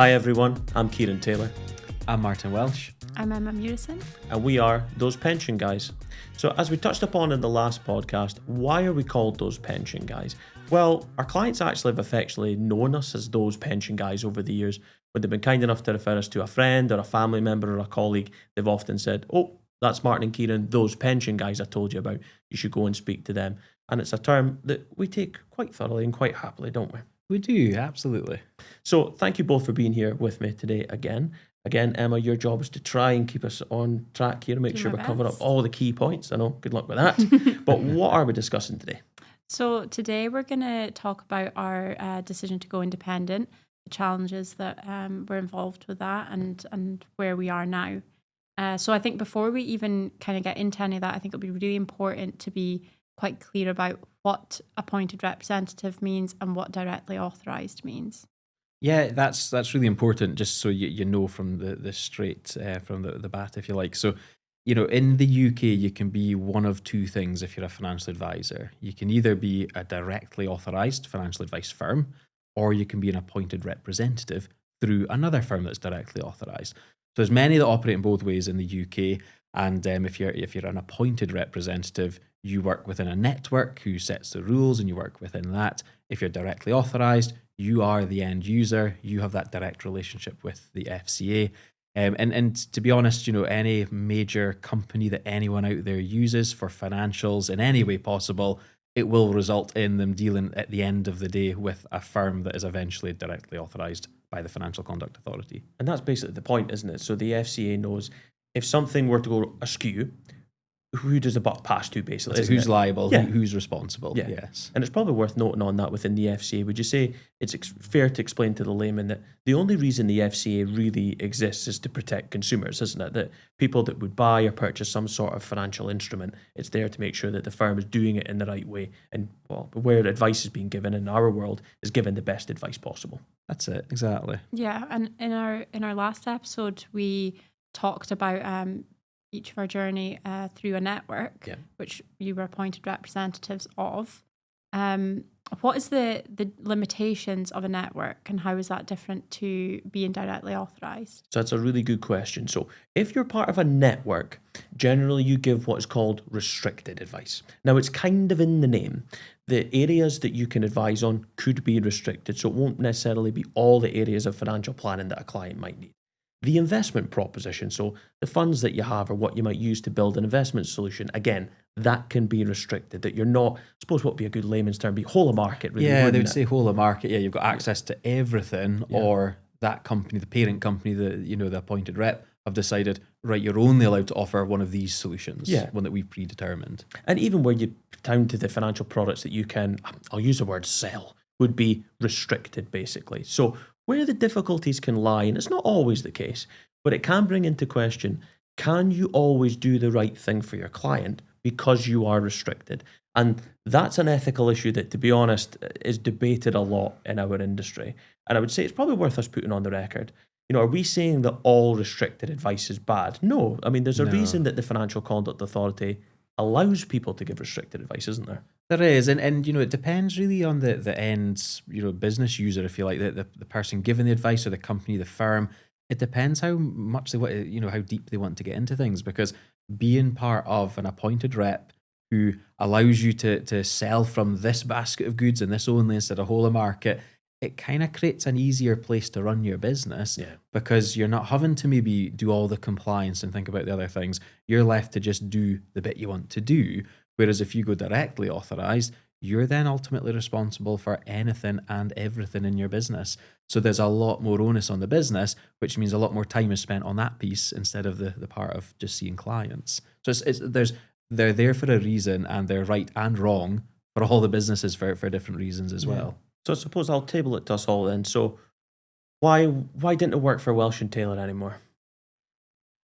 Hi everyone, I'm Kieran Taylor. I'm Martin Welsh. I'm Emma Murison. And we are Those Pension Guys. So as we touched upon in the last podcast, why are we called Those Pension Guys? Well, our clients actually have affectionately known us as Those Pension Guys over the years. When they've been kind enough to refer us to a friend or a family member or a colleague, they've often said, oh, that's Martin and Kieran, those pension guys I told you about. You should go and speak to them. And it's a term that we take quite thoroughly and quite happily, don't we? We do, absolutely. So thank you both for being here with me today again. Again, Emma, your job is to try and keep us on track here and make sure we're covering up all the key points. I know, good luck with that. But what are we discussing today? So today we're going to talk about our decision to go independent, the challenges that were involved with that and where we are now. So I think before we even kind of get into any of that, I think it'll be really important to be quite clear about what appointed representative means and what directly authorised means. Yeah, that's really important, just so you know from the straight from the bat, if you like. So, in the UK, you can be one of two things if you're a financial advisor. You can either be a directly authorised financial advice firm, or you can be an appointed representative through another firm that's directly authorised. So there's many that operate in both ways in the UK. And if you're an appointed representative, you work within a network who sets the rules and you work within that. If you're directly authorised, you are the end user. You have that direct relationship with the FCA. And to be honest, any major company that anyone out there uses for financials in any way possible, it will result in them dealing at the end of the day with a firm that is eventually directly authorised by the Financial Conduct Authority. And that's basically the point, isn't it? So the FCA knows if something were to go askew, who does the buck pass to, basically? Who's liable? Yeah. Who's responsible? Yeah. Yes. And it's probably worth noting on that within the FCA. Would you say it's fair to explain to the layman that the only reason the FCA really exists is to protect consumers, isn't it? That people that would buy or purchase some sort of financial instrument, it's there to make sure that the firm is doing it in the right way. And where advice is being given in our world is given the best advice possible. That's it, exactly. Yeah, and in our last episode, we talked about each of our journey through a network, which you were appointed representatives of. What is the limitations of a network and how is that different to being directly authorised? So that's a really good question. So if you're part of a network, generally you give what is called restricted advice. Now it's kind of in the name. The areas that you can advise on could be restricted, so it won't necessarily be all the areas of financial planning that a client might need. The investment proposition, so the funds that you have or what you might use to build an investment solution, again, that can be restricted, that you're not, I suppose what would be a good layman's term, be whole of market, really. Yeah, they would say whole of market. Yeah, you've got access to everything, or that company, the parent company, the appointed rep, have decided, right, you're only allowed to offer one of these solutions, one that we've predetermined. And even where you down to the financial products that you can, I'll use the word sell, would be restricted, basically. So where the difficulties can lie, and it's not always the case, but it can bring into question, can you always do the right thing for your client because you are restricted? And that's an ethical issue that, to be honest, is debated a lot in our industry. And I would say it's probably worth us putting on the record. Are we saying that all restricted advice is bad? No. I mean, there's a reason that the Financial Conduct Authority allows people to give restricted advice, isn't there? There is, and it depends really on the end, business user, if you like, the person giving the advice or the company, the firm. It depends how much they want, how deep they want to get into things, because being part of an appointed rep who allows you to sell from this basket of goods and this only instead of whole of market, it kind of creates an easier place to run your business because you're not having to maybe do all the compliance and think about the other things. You're left to just do the bit you want to do. Whereas if you go directly authorised, you're then ultimately responsible for anything and everything in your business. So there's a lot more onus on the business, which means a lot more time is spent on that piece instead of the part of just seeing clients. So they're there for a reason, and they're right and wrong for all the businesses for different reasons as well. So I suppose I'll table it to us all then. So why didn't it work for Welsh and Taylor anymore?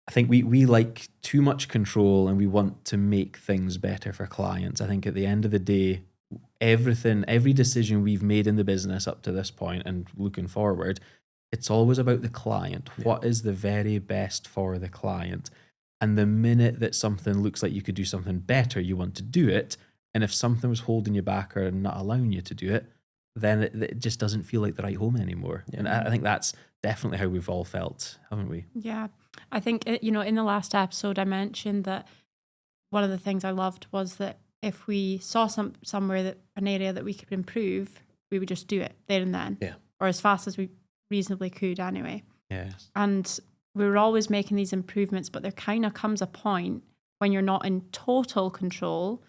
I think we like too much control and we want to make things better for clients. I think at the end of the day, every decision we've made in the business up to this point and looking forward, it's always about the client. What is the very best for the client? And the minute that something looks like you could do something better, you want to do it. And if something was holding you back or not allowing you to do it, then it just doesn't feel like the right home anymore. And I think that's definitely how we've all felt, haven't we? Yeah. I think, in the last episode, I mentioned that one of the things I loved was that if we saw somewhere an area that we could improve, we would just do it there and then, or as fast as we reasonably could anyway. Yes. And we were always making these improvements, but there kind of comes a point when you're not in total control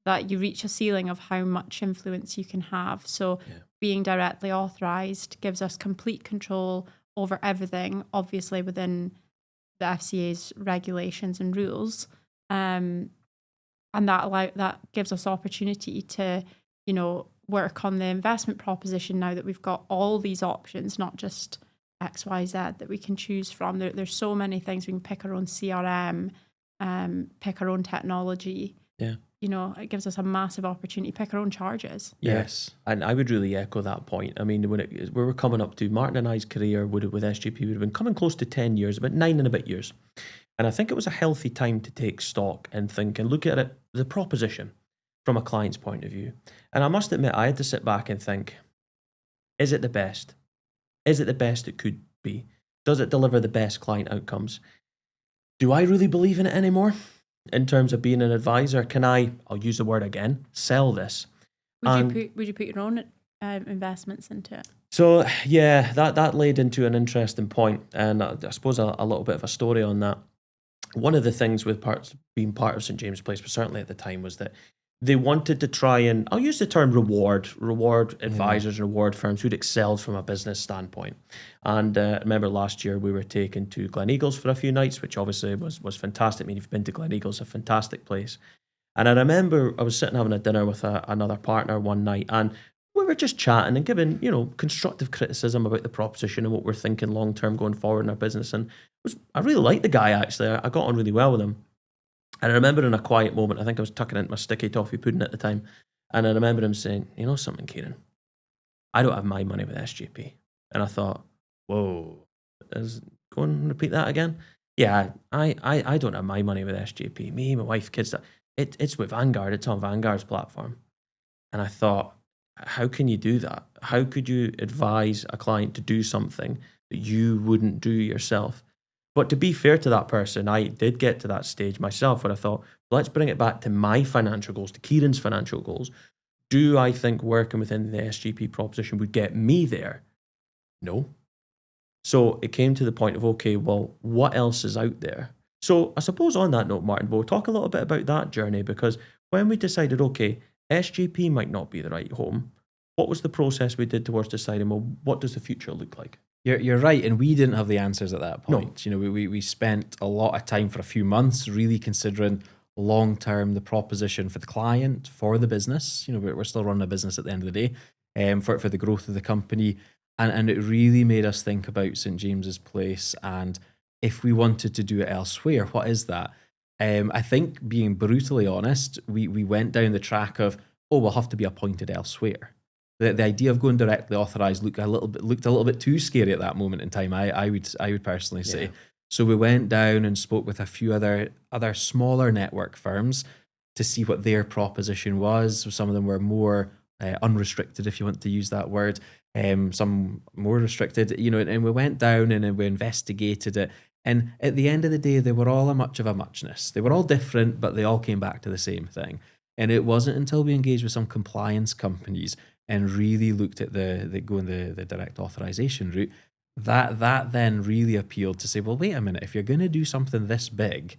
that you reach a ceiling of how much influence you can have. So being directly authorised gives us complete control over everything, obviously within the FCA's regulations and rules. And that gives us opportunity to, work on the investment proposition now that we've got all these options, not just X, Y, Z that we can choose from. There's so many things. We can pick our own CRM, pick our own technology. Yeah. It gives us a massive opportunity to pick our own charges. Yes. And I would really echo that point. I mean, when we were coming up to Martin and I's career with SGP would have been coming close to 10 years, about 9 and a bit years. And I think it was a healthy time to take stock and think and look at it, the proposition from a client's point of view. And I must admit, I had to sit back and think, is it the best? Is it the best it could be? Does it deliver the best client outcomes? Do I really believe in it anymore? In terms of being an advisor, can I'll use the word again, sell this? Would you put your own investments into it? So yeah, that laid into an interesting point, and I suppose a little bit of a story on that. One of the things with being part of St James Place, but certainly at the time, was that they wanted to try and, I'll use the term reward advisors, reward firms who'd excelled from a business standpoint. And I remember last year we were taken to Gleneagles for a few nights, which obviously was fantastic. I mean, if you've been to Gleneagles, a fantastic place. And I remember I was sitting having a dinner with another partner one night, and we were just chatting and giving, constructive criticism about the proposition and what we're thinking long term going forward in our business. And I really liked the guy, actually. I got on really well with him. And I remember in a quiet moment, I think I was tucking into my sticky toffee pudding at the time, and I remember him saying, "You know something, Kieran? I don't have my money with SGP." And I thought, whoa, go and repeat that again? Yeah, I don't have my money with SGP. Me, my wife, kids, it's with Vanguard. It's on Vanguard's platform. And I thought, how can you do that? How could you advise a client to do something that you wouldn't do yourself? But to be fair to that person, I did get to that stage myself where I thought, let's bring it back to my financial goals, to Kieran's financial goals. Do I think working within the SGP proposition would get me there? No. So it came to the point of, okay, well, what else is out there? So I suppose on that note, Martin, we'll talk a little bit about that journey, because when we decided, okay, SGP might not be the right home, what was the process we did towards deciding, well, what does the future look like? You're right, and we didn't have the answers at that point. No. We spent a lot of time for a few months really considering long term the proposition for the client, for the business. We're still running a business at the end of the day, for the growth of the company, and it really made us think about St James's Place, and if we wanted to do it elsewhere, what is that? I think, being brutally honest, we went down the track of, we'll have to be appointed elsewhere. The idea of going directly authorised looked a little bit too scary at that moment in time. I would personally say. So we went down and spoke with a few other smaller network firms to see what their proposition was. Some of them were more unrestricted, if you want to use that word. Some more restricted. And we went down and we investigated it. And at the end of the day, they were all a much of a muchness. They were all different, but they all came back to the same thing. And it wasn't until we engaged with some compliance companies and really looked at going the direct authorization route, that then really appealed to say, well, wait a minute, if you're going to do something this big,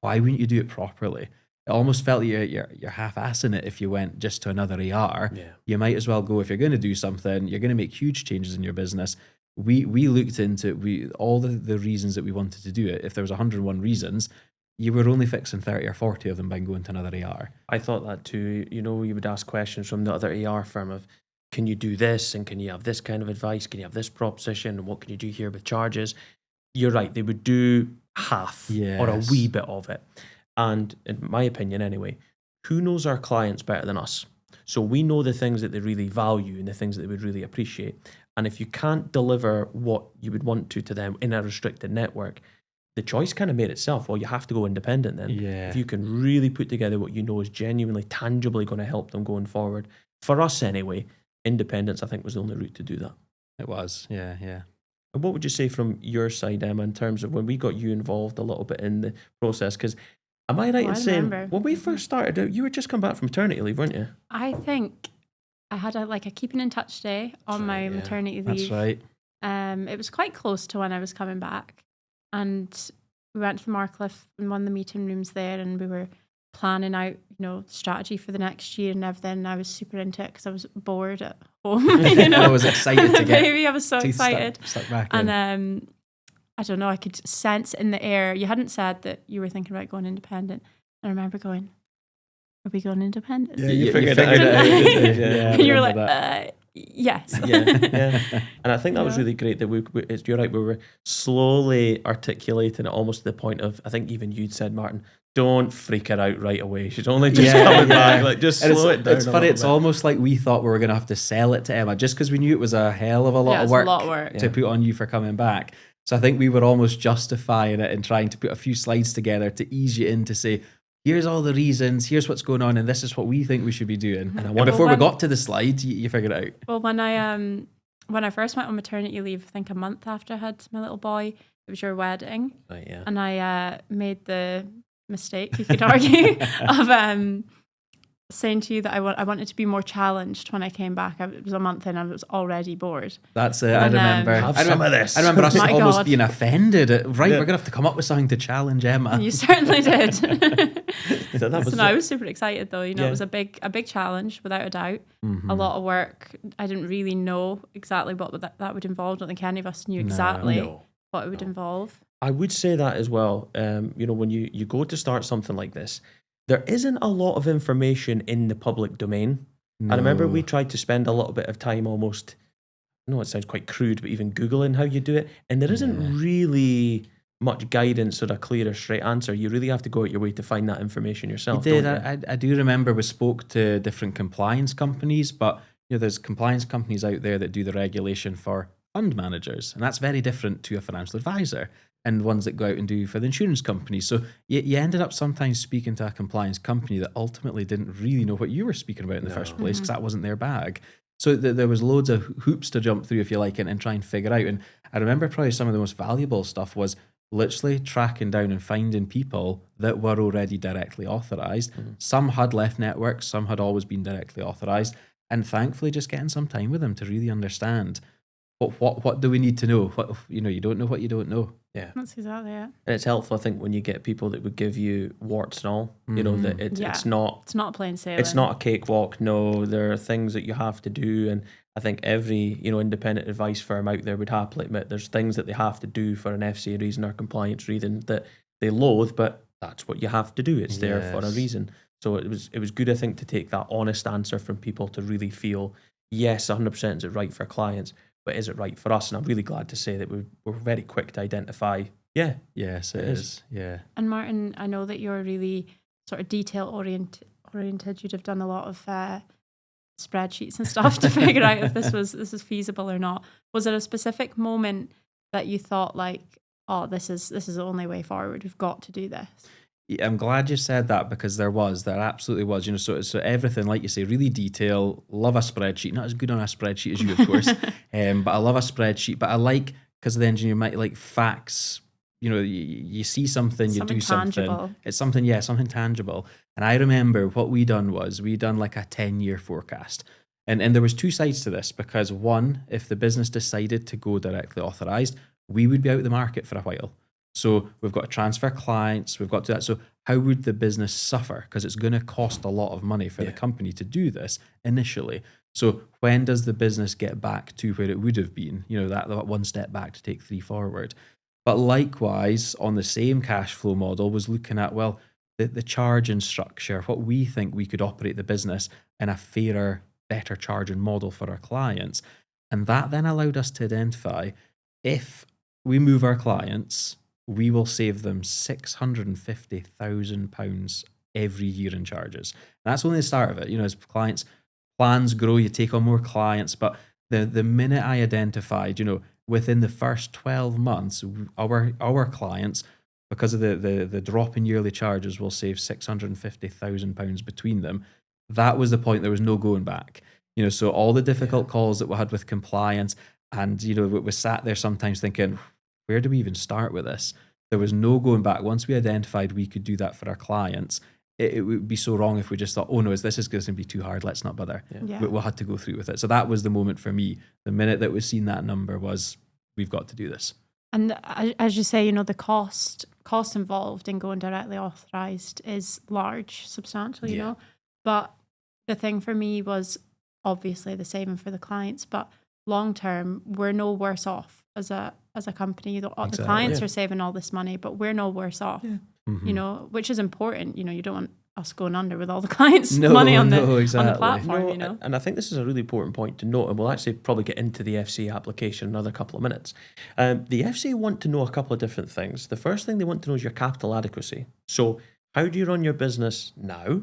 why wouldn't you do it properly? It almost felt you're half-assing it if you went just to another AR. Yeah. You might as well go, if you're going to do something, you're going to make huge changes in your business. We looked into all the reasons that we wanted to do it. If there was 101 reasons, you were only fixing 30 or 40 of them by going to another AR. I thought that too. You would ask questions from the other AR firm of, can you do this? And can you have this kind of advice? Can you have this proposition? And what can you do here with charges? You're right. They would do half or a wee bit of it. And in my opinion anyway, who knows our clients better than us? So we know the things that they really value and the things that they would really appreciate. And if you can't deliver what you would want to them in a restricted network, the choice kind of made itself. Well, you have to go independent then. Yeah. If you can really put together what you know is genuinely, tangibly going to help them going forward. For us anyway, independence, I think, was the only route to do that. It was, yeah. And what would you say from your side, Emma, in terms of when we got you involved a little bit in the process? Because am I right in I saying remember. when we first started out, you were just come back from maternity leave, weren't you? I think I had a keeping in touch day on right, my yeah. maternity That's leave. right. It was quite close to when I was coming back, and we went to the Marcliffe in one of the meeting rooms there, and we were planning out, strategy for the next year and everything. And I was super into it because I was bored at home. I was excited to get. Baby, I was so excited. Stuck back in. And I don't know, I could sense in the air. You hadn't said that you were thinking about going independent. And I remember going, "Are we going independent?" Yeah, you figured figured it out, didn't you? Yeah. And you were remember like, yes. yeah. And I think that was Yeah. really great that you're right, we were slowly articulating it almost to the point of, I think even you'd said, Martin, don't freak her out right away. She's only just coming back. Like, just And slow it down. It's a funny. little It's bit. almost like we thought we were going to have to sell it to Emma just because we knew it was a hell of a lot Yeah, of it's work a lot of work. to put on you for coming back. So I think we were almost justifying it and trying to put a few slides together to ease you in to say, here's all the reasons, here's what's going on, and this is what we think we should be doing. And before we got to the slide, you figured it out. Well, when I first went on maternity leave, I think a month after I had my little boy, it was your wedding. Right, yeah. And I made the mistake, you could argue, of saying to you that I wanted to be more challenged when I came back. It was a month in, I was already bored. That's it. And, I remember. Have some of this. I remember us My almost God. being offended. Right, Yeah. we're gonna have to come up with something to challenge Emma. And you certainly did. So that was So no, I was super excited though. It Yeah. was a big challenge without a doubt. Mm-hmm. A lot of work. I didn't really know exactly what that would involve. I don't think any of us knew exactly No. what it would involve. I would say that as well. When you go to start something like this, there isn't a lot of information in the public domain. I remember we tried to spend a little bit of time almost, I know it sounds quite crude, but even Googling how you do it. And there isn't really much guidance or a clear or straight answer. You really have to go out your way to find that information yourself. You did. Don't you? I do remember we spoke to different compliance companies, but there's compliance companies out there that do the regulation for fund managers, and that's very different to a financial advisor and ones that go out and do for the insurance company. So you ended up sometimes speaking to a compliance company that ultimately didn't really know what you were speaking about in the first place because that wasn't their bag. So there was loads of hoops to jump through, if you like, and try and figure out. And I remember probably some of the most valuable stuff was literally tracking down and finding people that were already directly authorised. Some had left networks, some had always been directly authorised, and thankfully just getting some time with them to really understand what do we need to know. You don't know what you don't know. Yeah. That's exactly it. And it's helpful, I think, when you get people that would give you warts and all, that it's not It's not plain sailing. it's not a cakewalk. No, there are things that you have to do. And I think every, independent advice firm out there would happily admit there's things that they have to do for an FCA reason or compliance reason that they loathe, but that's what you have to do. It's there for a Yes. reason. So it was good, I think, to take that honest answer from people to really feel, yes, 100% is it right for clients, but is it right for us? And I'm really glad to say that we're very quick to identify, Yes, it is. Yeah. And Martin, I know that you're really sort of detail oriented. You'd have done a lot of spreadsheets and stuff to figure out if this is feasible or not. Was there a specific moment that you thought like, oh, this is the only way forward? We've got to do this. Yeah, I'm glad you said that because there absolutely was, so everything, like you say, really detail, love a spreadsheet, not as good on a spreadsheet as you, of course, but I love a spreadsheet, but I like, because the engineer might like facts, you see something, you do something, tangible. it's something, something tangible. And I remember what we done like a 10-year forecast. And there was two sides to this because one, if the business decided to go directly authorised, we would be out of the market for a while. So we've got to transfer clients, we've got to do that. So how would the business suffer? Because it's going to cost a lot of money for the company to do this initially. So when does the business get back to where it would have been? That one step back to take three forward. But likewise, on the same cash flow model was looking at, well, the charging structure, what we think we could operate the business in a fairer, better charging model for our clients. And that then allowed us to identify if we move our clients, we will save them £650,000 every year in charges. And that's only the start of it. As clients' plans grow, you take on more clients. But the minute I identified, within the first 12 months, our clients, because of the drop in yearly charges, will save £650,000 between them. That was the point. There was no going back. So all the difficult calls that we had with compliance, and we sat there sometimes thinking, where do we even start with this? There was no going back. Once we identified we could do that for our clients, it would be so wrong if we just thought, oh no, this is going to be too hard, let's not bother. Yeah. We'll have to go through with it. So that was the moment for me. The minute that we seen that number was, we've got to do this. And as you say, the cost involved in going directly authorised is large, substantial, you know. But the thing for me was obviously the saving for the clients, but long term, we're no worse off as a company. The clients are saving all this money, but we're no worse off. Which is important. You don't want us going under with all the clients' money on the platform. And I think this is a really important point to note, and we'll actually probably get into the FCA application in another couple of minutes. The FCA want to know a couple of different things. The first thing they want to know is your capital adequacy. So how do you run your business now,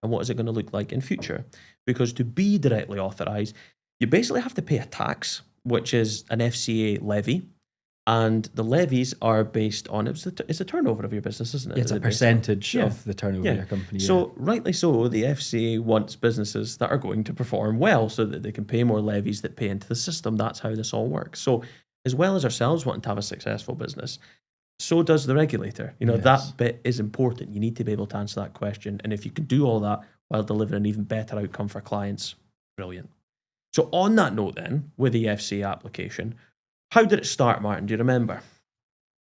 and what is it going to look like in future? Because to be directly authorised, you basically have to pay a tax, which is an FCA levy. And the levies are based on, it's the turnover of your business, isn't it? It's a percentage of the turnover of your company. So rightly so, the FCA wants businesses that are going to perform well so that they can pay more levies that pay into the system. That's how this all works. So as well as ourselves wanting to have a successful business, so does the regulator. That bit is important. You need to be able to answer that question. And if you can do all that while delivering an even better outcome for clients, brilliant. So on that note then, with the FCA application, how did it start, Martin? Do you remember?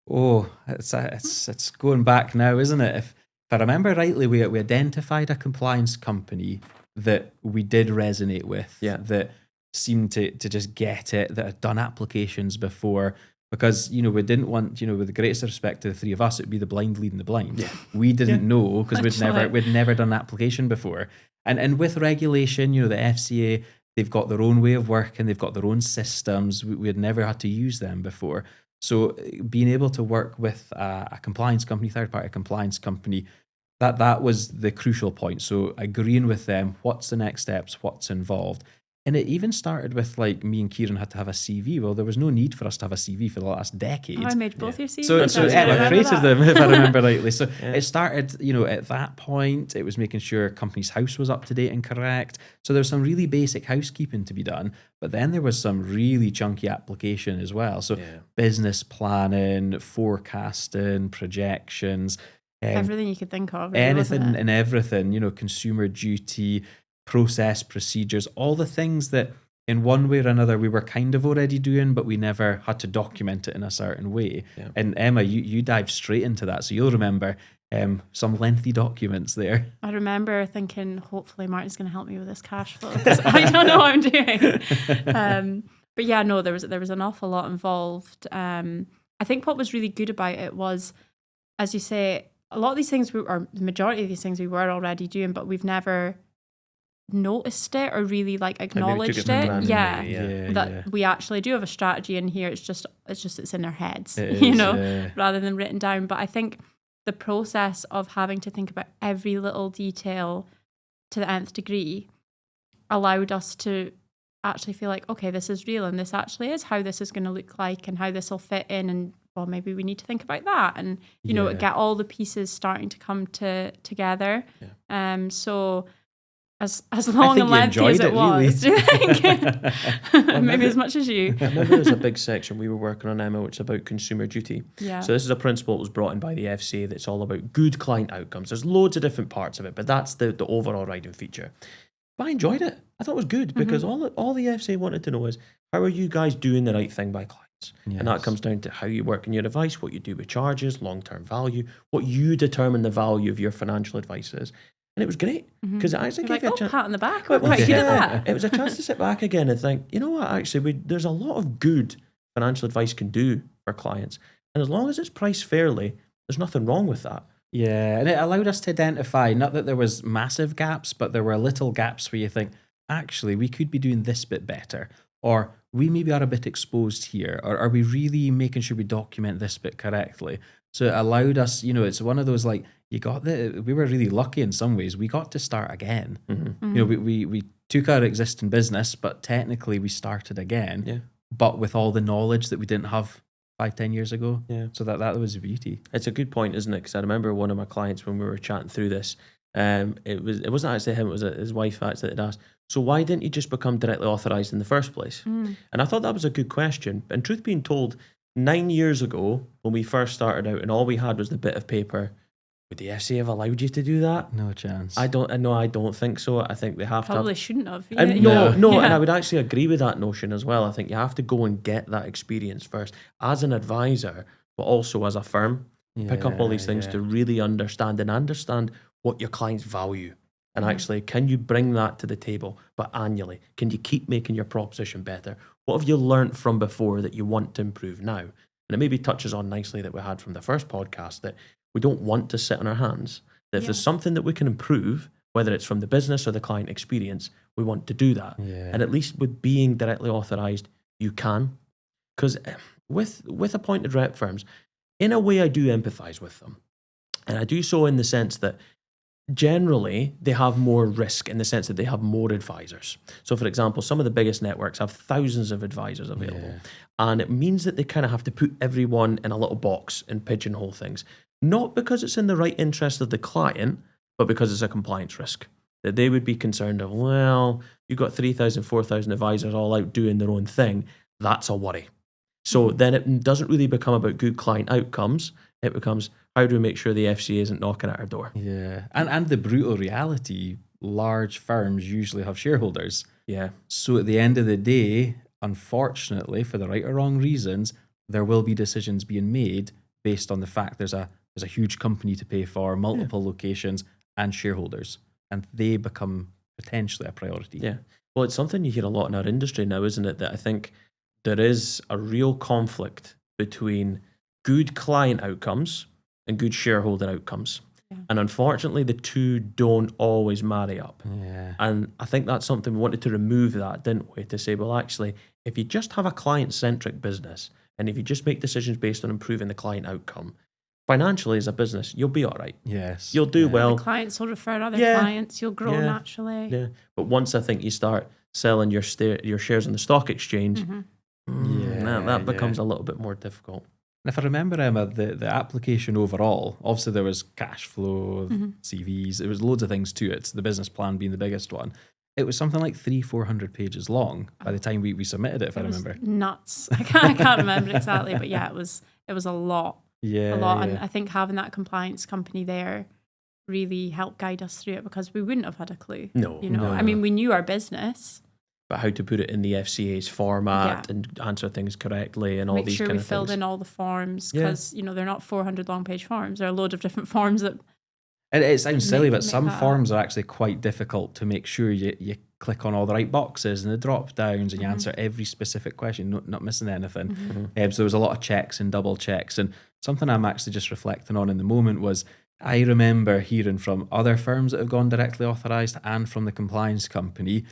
Oh, it's going back now, isn't it? If I remember rightly, we identified a compliance company that we did resonate with, that seemed to just get it, that had done applications before. Because, we didn't want, with the greatest respect to the three of us, it'd be the blind leading the blind. Yeah. We didn't know because we'd never done an application before. And with regulation, the FCA, they've got their own way of working, they've got their own systems. We had never had to use them before. So being able to work with a compliance company, third-party compliance company, that was the crucial point. So agreeing with them, what's the next steps, what's involved. And it even started with me and Kieran had to have a CV. Well, there was no need for us to have a CV for the last decade. I made both your CVs. So I created them, if I remember rightly. So it started, at that point, it was making sure company's house was up to date and correct. So there was some really basic housekeeping to be done. But then there was some really chunky application as well. So business planning, forecasting, projections. Everything you could think of. Really, anything and everything, consumer duty, process, procedures, all the things that in one way or another we were kind of already doing, but we never had to document it in a certain way. Yeah. And Emma, you dived straight into that. So you'll remember some lengthy documents there. I remember thinking, hopefully Martin's going to help me with this cash flow because I don't know what I'm doing. But yeah, no, there was an awful lot involved. I think what was really good about it was, as you say, a lot of these things, or the majority of these things we were already doing, but we've never noticed it or really acknowledged it. We actually do have a strategy in here. It's in our heads, rather than written down. But I think the process of having to think about every little detail to the nth degree allowed us to actually feel like, okay, this is real and this actually is how this is going to look like and how this will fit in, and well, maybe we need to think about that, and get all the pieces starting to come together. So as long and lengthy as it was, really. Do you think? Maybe as much as you. I remember there's a big section we were working on, Emma, which is about consumer duty. Yeah. So this is a principle that was brought in by the FCA that's all about good client outcomes. There's loads of different parts of it, but that's the overall riding feature. But I enjoyed it. I thought it was good because all the FCA wanted to know is, how are you guys doing the right thing by clients? Yes. And that comes down to how you work in your advice, what you do with charges, long-term value, what you determine the value of your financial advice is. And it was great because I actually gave you a chance. Pat on the back. We're quite good at that. It was a chance to sit back again and think, you know what, actually, there's a lot of good financial advice can do for clients. And as long as it's priced fairly, there's nothing wrong with that. Yeah, and it allowed us to identify, not that there was massive gaps, but there were little gaps where you think, actually, we could be doing this bit better. Or we maybe are a bit exposed here. Or are we really making sure we document this bit correctly? So it allowed us, it's one of those we were really lucky in some ways. We got to start again. We took our existing business, but technically we started again, but with all the knowledge that we didn't have 5-10 years ago. Yeah. So that was the beauty. It's a good point, isn't it? Because I remember one of my clients when we were chatting through this, It wasn't actually him, it was his wife actually that had asked, so why didn't you just become directly authorised in the first place? And I thought that was a good question. And truth being told, 9 years ago, when we first started out and all we had was the bit of paper, would the FCA have allowed you to do that? No chance. I don't think so. I think they have Probably to. shouldn't have. And Yeah. no, Yeah. and I would actually agree with that notion as well. I think you have to go and get that experience first as an advisor, but also as a firm. Pick up all these things to really understand what your clients value. And actually, can you bring that to the table, but annually? Can you keep making your proposition better? What have you learnt from before that you want to improve now? And it maybe touches on nicely that we had from the first podcast that we don't want to sit on our hands. That if there's something that we can improve, whether it's from the business or the client experience, we want to do that. Yeah. And at least with being directly authorised, you can. Because with appointed rep firms, in a way I do empathise with them. And I do so in the sense that generally they have more risk in the sense that they have more advisors. So for example, some of the biggest networks have thousands of advisors available. And it means that they kind of have to put everyone in a little box and pigeonhole things. Not because it's in the right interest of the client, but because it's a compliance risk. That they would be concerned of, well, you've got 3,000, 4,000 advisors all out doing their own thing. That's a worry. So then it doesn't really become about good client outcomes. It becomes, how do we make sure the FCA isn't knocking at our door? Yeah. And the brutal reality, large firms usually have shareholders. Yeah. So at the end of the day, unfortunately, for the right or wrong reasons, there will be decisions being made based on the fact there's a huge company to pay for, multiple locations, and shareholders, and they become potentially a priority. Yeah. Well, it's something you hear a lot in our industry now, isn't it? That I think there is a real conflict between good client outcomes and good shareholder outcomes. Yeah. And unfortunately, the two don't always marry up. Yeah. And I think that's something we wanted to remove that, didn't we? To say, well, actually, if you just have a client-centric business and if you just make decisions based on improving the client outcome, financially as a business, you'll be all right. Yes. You'll do well. The clients will refer other clients. You'll grow naturally. Yeah. But once I think you start selling your shares on the stock exchange, that becomes a little bit more difficult. And if I remember, Emma, the application overall, obviously there was cash flow, CVs, there was loads of things to it, the business plan being the biggest one. It was something like 300-400 pages long by the time we submitted it, if I remember. Nuts. I can't remember exactly, but yeah, it was a lot. Yeah. A lot. And I think having that compliance company there really helped guide us through it because we wouldn't have had a clue. No. I mean, we knew our business. But how to put it in the FCA's format and answer things correctly and all these kind of things. Make sure we filled in all the forms because, they're not 400 long page forms. There are a load of different forms that... And it sounds silly, but some forms are actually quite difficult to make sure you click on all the right boxes and the drop downs and you answer every specific question, not missing anything. So there was a lot of checks and double checks. And something I'm actually just reflecting on in the moment was I remember hearing from other firms that have gone directly authorised and from the compliance company,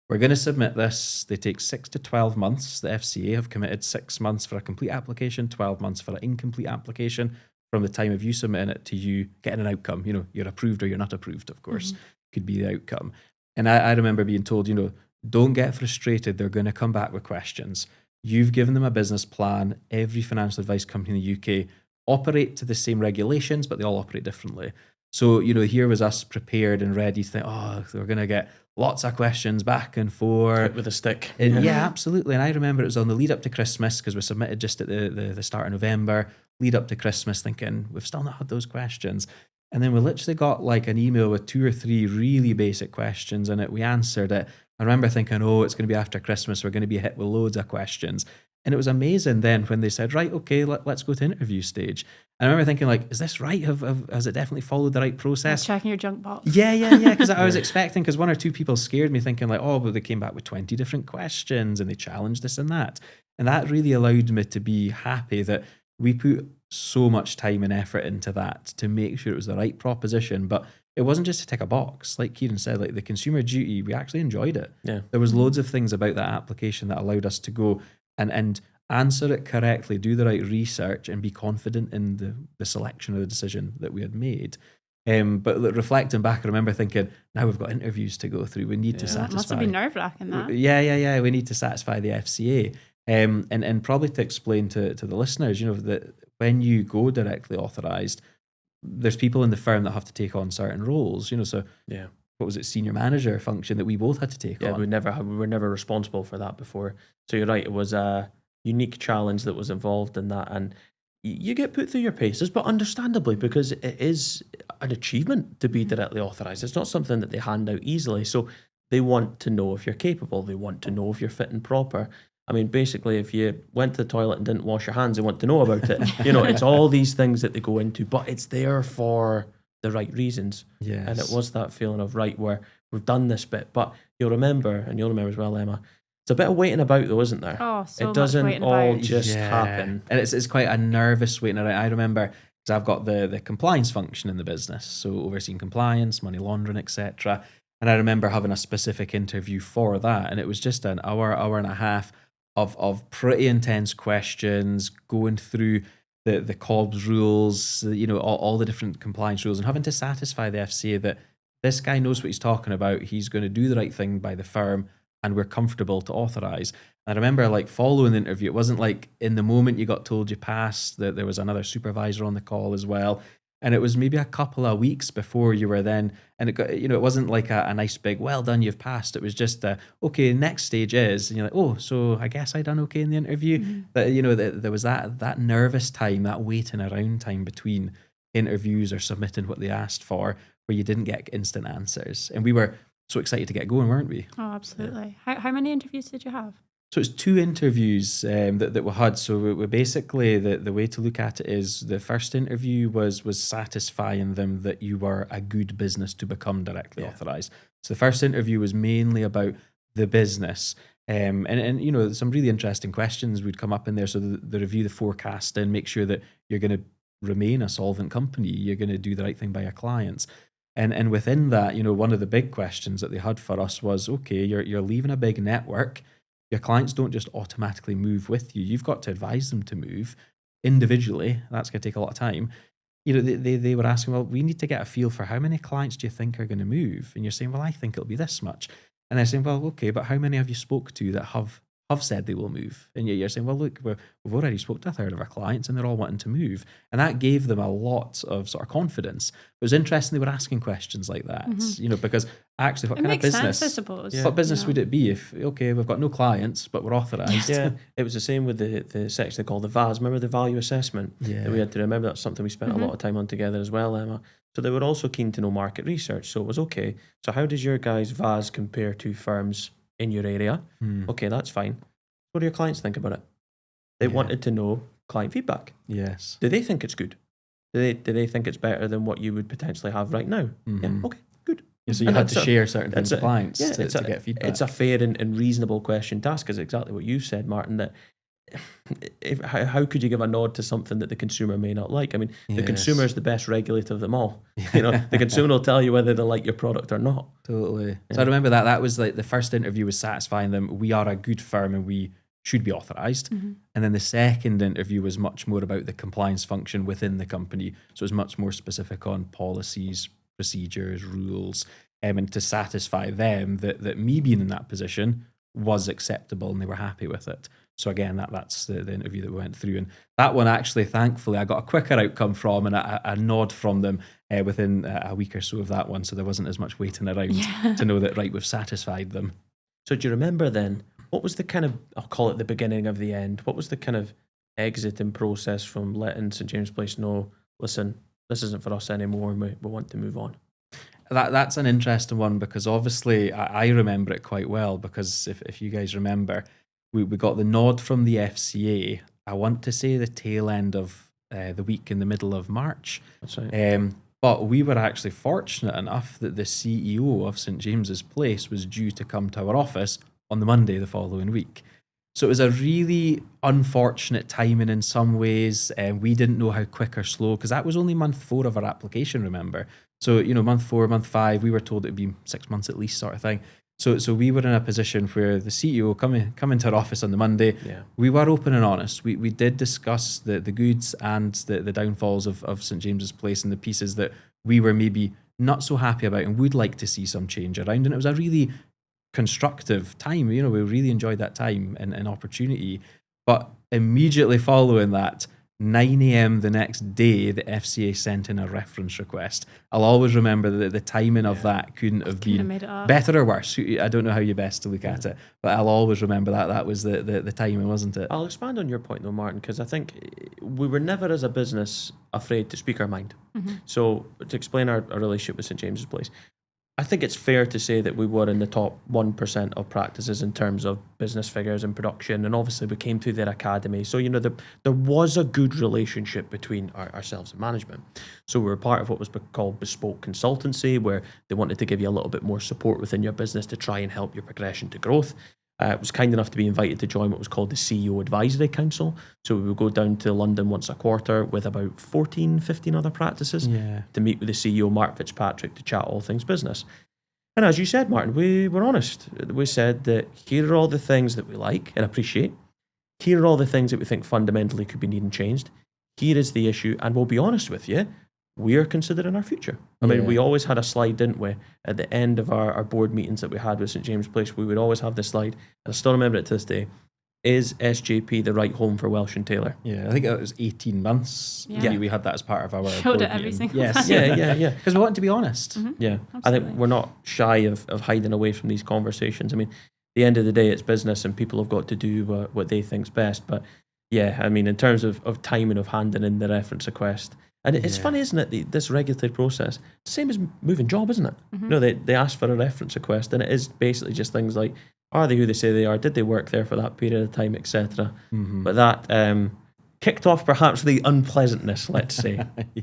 we're going to submit this. They take 6 to 12 months. The FCA have committed 6 months for a complete application, 12 months for an incomplete application from the time of you submitting it to you getting an outcome. You're approved or you're not approved, of course, could be the outcome. And I remember being told, don't get frustrated. They're going to come back with questions. You've given them a business plan. Every financial advice company in the UK operate to the same regulations, but they all operate differently. So, here was us prepared and ready to think, we're going to get lots of questions back and forth. Hit with a stick. And yeah, absolutely. And I remember it was on the lead up to Christmas because we submitted just at the start of November, lead up to Christmas thinking, we've still not had those questions. And then we literally got like an email with 2 or 3 really basic questions in it. We answered it. I remember thinking, it's going to be after Christmas. We're going to be hit with loads of questions. And it was amazing then when they said, right, okay, let's go to interview stage. And I remember thinking, like, is this right? Has it definitely followed the right process? Checking your junk box. Yeah. Because I was expecting, because 1 or 2 people scared me thinking like, but they came back with 20 different questions and they challenged this and that. And that really allowed me to be happy that we put so much time and effort into that to make sure it was the right proposition. But it wasn't just to tick a box. Like Kieran said, like the consumer duty, we actually enjoyed it. Yeah. There was loads of things about that application that allowed us to go and answer it correctly, do the right research, and be confident in the selection of the decision that we had made. But reflecting back, I remember thinking, now we've got interviews to go through. We need to satisfy. It must have been nerve-wracking, that. Yeah. We need to satisfy the FCA. And probably to explain to the listeners, that when you go directly authorised, there's people in the firm that have to take on certain roles, so Yeah. what was it, senior manager function that we both had to take Yeah, on. we were never responsible for that before. So you're right, it was a unique challenge that was involved in that, and you get put through your paces, but understandably, because it is an achievement to be directly authorised. It's not something that they hand out easily. So they want to know if you're capable. They want to know if you're fit and proper. I mean, basically, if you went to the toilet and didn't wash your hands, they want to know about it. It's all these things that they go into, but it's there for the right reasons. Yes. And it was that feeling of, right, where we've done this bit, but you'll remember as well, Emma, it's a bit of waiting about though, isn't there? Oh, so it doesn't much waiting all about. just Yeah. happen. And it's quite a nervous waiting around. I remember, because I've got the compliance function in the business, so overseeing compliance, money laundering, etc. And I remember having a specific interview for that, and it was just an hour and a half of pretty intense questions, going through the COBS rules, all the different compliance rules, and having to satisfy the FCA that this guy knows what he's talking about, he's going to do the right thing by the firm, and we're comfortable to authorise. And I remember following the interview, it wasn't like in the moment you got told you passed, that there was another supervisor on the call as well. And it was maybe a couple of weeks before you were then, and it wasn't like a nice big, well done, you've passed. It was just, okay, next stage is, and you're like, oh, so I guess I done okay in the interview. That there was that nervous time, that waiting around time between interviews or submitting what they asked for, where you didn't get instant answers. And we were so excited to get going, weren't we? Oh, absolutely. How many interviews did you have? So it's 2 interviews that we had. So we basically, the way to look at it is the first interview was satisfying them that you were a good business to become directly authorised. So the first interview was mainly about the business. And some really interesting questions would come up in there. So the review the forecast and make sure that you're going to remain a solvent company. You're going to do the right thing by your clients. And within that, one of the big questions that they had for us was, okay, you're leaving a big network. Your clients don't just automatically move with you. You've got to advise them to move individually. That's going to take a lot of time. They were asking, well, we need to get a feel for how many clients do you think are going to move? And you're saying, well, I think it'll be this much. And they're saying, well, okay, but how many have you spoke to that have said they will move? And you're saying, well, look, we've already spoke to a third of our clients and they're all wanting to move. And that gave them a lot of sort of confidence. It was interesting they were asking questions like that, because actually what kind of business, sense, I suppose. what business would it be if, okay, we've got no clients, but we're authorised? Yeah, it was the same with the section they call the VAS. Remember the value assessment? Yeah. That we had to remember. That's something we spent a lot of time on together as well, Emma. So they were also keen to know market research. So it was, okay, so how does your guys' VAS compare to firms in your area? Okay, that's fine. What do your clients think about it? They wanted to know client feedback. Yes. Do they think it's good? Do they think it's better than what you would potentially have right now? Yeah, okay, good. Yeah, so you had to share certain things with clients to get feedback. It's a fair and reasonable question to ask, because exactly what you said, Martin, that how could you give a nod to something that the consumer may not like? I mean, the consumer is the best regulator of them all. The consumer will tell you whether they like your product or not. Totally. Yeah. So I remember that was like the first interview was satisfying them. We are a good firm and we should be authorised. And then the second interview was much more about the compliance function within the company. So it was much more specific on policies, procedures, rules, and to satisfy them that me being in that position was acceptable and they were happy with it. So again, that's the interview that we went through. And that one actually, thankfully, I got a quicker outcome from and a nod from them within a week or so of that one. So there wasn't as much waiting around to know that, right, we've satisfied them. So do you remember then, what was the kind of, I'll call it the beginning of the end, what was the kind of exiting process from letting St James Place know, listen, this isn't for us anymore and we want to move on? That's an interesting one, because obviously I remember it quite well, because if you guys remember, we got the nod from the FCA, I want to say the tail end of the week in the middle of March. That's right. But we were actually fortunate enough that the CEO of St James's Place was due to come to our office on the Monday the following week. So it was a really unfortunate timing in some ways. We didn't know how quick or slow, because that was only month 4 of our application, remember. So, month 4, month 5, we were told it'd be 6 months at least, sort of thing. So we were in a position where the CEO come into our office on the Monday. Yeah. We were open and honest. We did discuss the goods and the downfalls of St James's Place and the pieces that we were maybe not so happy about and would like to see some change around. And it was a really constructive time. We really enjoyed that time and opportunity. But immediately following that, 9 a.m. the next day, the FCA sent in a reference request. I'll always remember that the timing of that couldn't have been made it up. better or worse. I don't know how you best to look at it, but I'll always remember that was the timing, wasn't it? I'll expand on your point though, Martin, because I think we were never as a business afraid to speak our mind. So to explain our relationship with St James's Place, I think it's fair to say that we were in the top 1% of practices in terms of business figures and production, and obviously we came through their academy. So, there was a good relationship between ourselves and management. So we were part of what was called bespoke consultancy, where they wanted to give you a little bit more support within your business to try and help your progression to growth. I was kind enough to be invited to join what was called the CEO Advisory Council. So we would go down to London once a quarter with about 14, 15 other practices to meet with the CEO, Mark Fitzpatrick, to chat all things business. And as you said, Martin, we were honest. We said that here are all the things that we like and appreciate. Here are all the things that we think fundamentally could be needing changed. Here is the issue. And we'll be honest with you, we are considering our future. I mean, we always had a slide, didn't we? At the end of our board meetings that we had with St James's Place, we would always have this slide. And I still remember it to this day. Is SJP the right home for Welsh and Taylor? Yeah, I think it was 18 months. Yeah. We had that as part of our Showed board it every meeting. single time. Yeah. Because we want to be honest. Yeah, I Absolutely. think we're not shy of hiding away from these conversations. I mean, at the end of the day, it's business and people have got to do what they think's best. But yeah, I mean, in terms of timing of handing in the reference request, and it's funny, isn't it, this regulatory process, it's the same as moving job, isn't it? They ask for a reference request, and it is basically just things like, are they who they say they are? Did they work there for that period of time, etc.? But that kicked off perhaps the unpleasantness, let's say.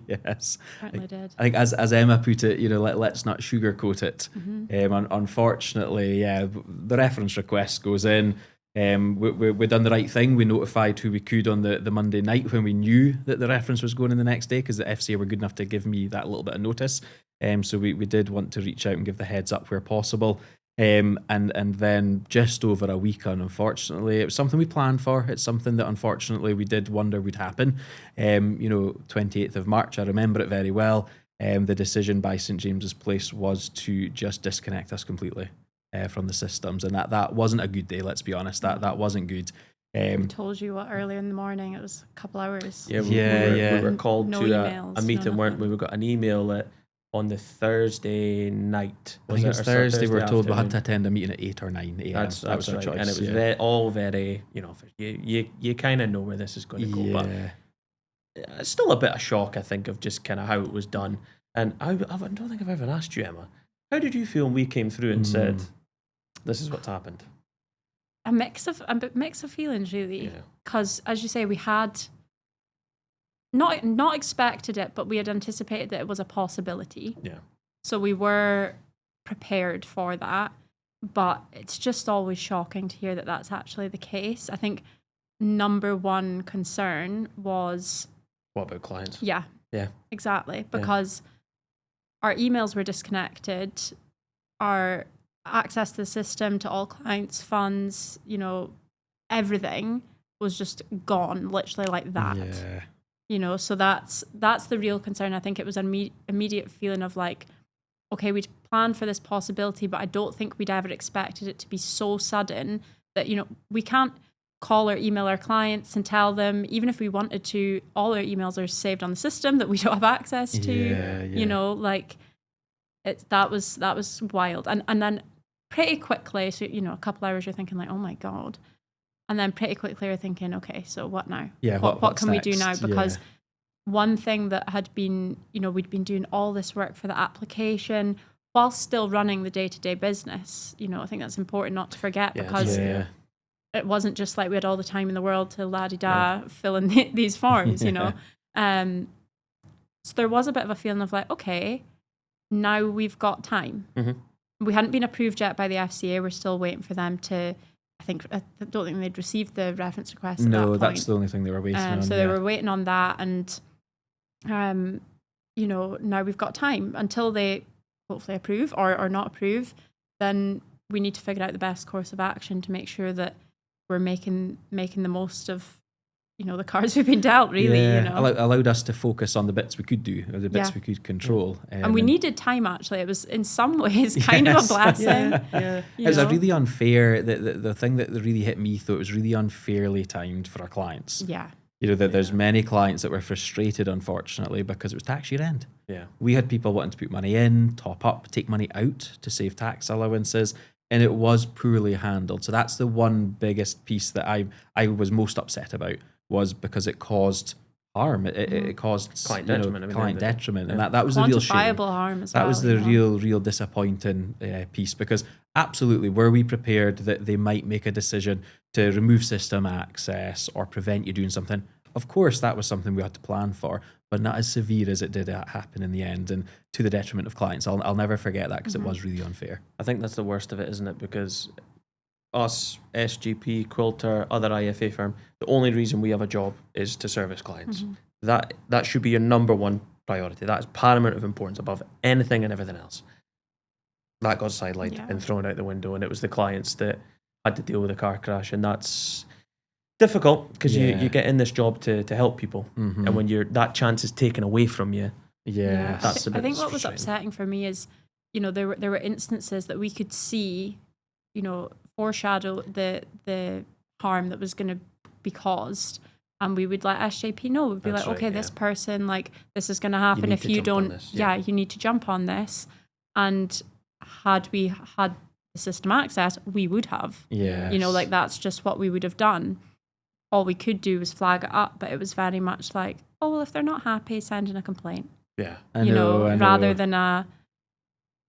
Yes. Certainly did. I think as Emma put it, let's not sugarcoat it. Unfortunately, the reference request goes in. We done the right thing. We notified who we could on the Monday night when we knew that the reference was going in the next day, because the FCA were good enough to give me that little bit of notice. So we did want to reach out and give the heads up where possible. And then just over a week on, unfortunately, it was something we planned for. It's something that unfortunately we did wonder would happen. 28th of March, I remember it very well. The decision by St James's Place was to just disconnect us completely from the systems, and that wasn't a good day. Let's be honest, that wasn't good. We told you earlier in the morning. It was a couple hours. We were called No to emails, a meeting, no weren't we? We got an email on the Thursday night. I think it was Thursday. We were told we had to afternoon? attend a meeting at 8 or 9 a.m. That's that was our right. choice. And it was all very, you kind of know where this is going to go. But it's still a bit of shock, I think, of just kind of how it was done. And I don't think I've ever asked you, Emma, how did you feel when we came through and said, this is what's happened? A mix of feelings, really. Because, as you say, we had not expected it, but we had anticipated that it was a possibility. Yeah. So we were prepared for that. But it's just always shocking to hear that that's actually the case. I think number one concern was... What about clients? Yeah. Yeah. Exactly. Because our emails were disconnected, our access to the system, to all clients' funds, everything was just gone, literally like that. So that's the real concern. I think it was an immediate feeling of like, okay, we'd planned for this possibility, but I don't think we'd ever expected it to be so sudden that, we can't call or email our clients and tell them, even if we wanted to, all our emails are saved on the system that we don't have access to. That was wild. And then pretty quickly, so, a couple hours you're thinking like, oh my God. And then pretty quickly you're thinking, okay, so what now? Yeah, what can we do now? next? Because one thing that had been, we'd been doing all this work for the application while still running the day-to-day business. I think that's important not to forget, because it wasn't just like we had all the time in the world to la-di-da fill in these forms, So there was a bit of a feeling of like, okay, now we've got time. We hadn't been approved yet by the FCA. We're still waiting for them to, I don't think they'd received the reference request at that point. No, that's the only thing they were waiting on. So they were waiting on that, and now we've got time until they hopefully approve or not approve. Then we need to figure out the best course of action to make sure that we're making the most of the cards we've been dealt, really. Allowed us to focus on the bits we could do, or the bits we could control. And we needed time, actually. It was in some ways kind of a blessing. It was a really unfair, the thing that really hit me, though, it was really unfairly timed for our clients. You know, that there's many clients that were frustrated, unfortunately, because it was tax year end. Yeah. We had people wanting to put money in, top up, take money out to save tax allowances, and it was poorly handled. So that's the one biggest piece that I was most upset about, was because it caused harm. It caused Client you know, detriment, I mean, client at the end of the day. detriment, and that was the real shame. Quantifiable harm as well. That was the you know. real disappointing piece, because absolutely, were we prepared that they might make a decision to remove system access or prevent you doing something? Of course, that was something we had to plan for, but not as severe as it did happen in the end, and to the detriment of clients. I'll never forget that, because it was really unfair. I think that's the worst of it, isn't it? Because us, SGP, Quilter, other IFA firm, the only reason we have a job is to service clients. That should be your number one priority. That is paramount of importance above anything and everything else. That got sidelined and thrown out the window, and it was the clients that had to deal with the car crash, and that's difficult, because you get in this job to help people, and when that chance is taken away from you, that's a bit I think what was frustrating. upsetting for me is, you know, there were instances that we could see, you know, foreshadow the harm that was going to be caused, and we would let SJP know. We'd be That's like, okay, right, this person, like, this is going to happen need if to you jump on don't. this, You need to jump on this. And had we had the system access, we would have. Yeah. You know, like, that's just what we would have done. All we could do was flag it up, but it was very much like, oh, well, if they're not happy, send in a complaint. Yeah. I know. Rather than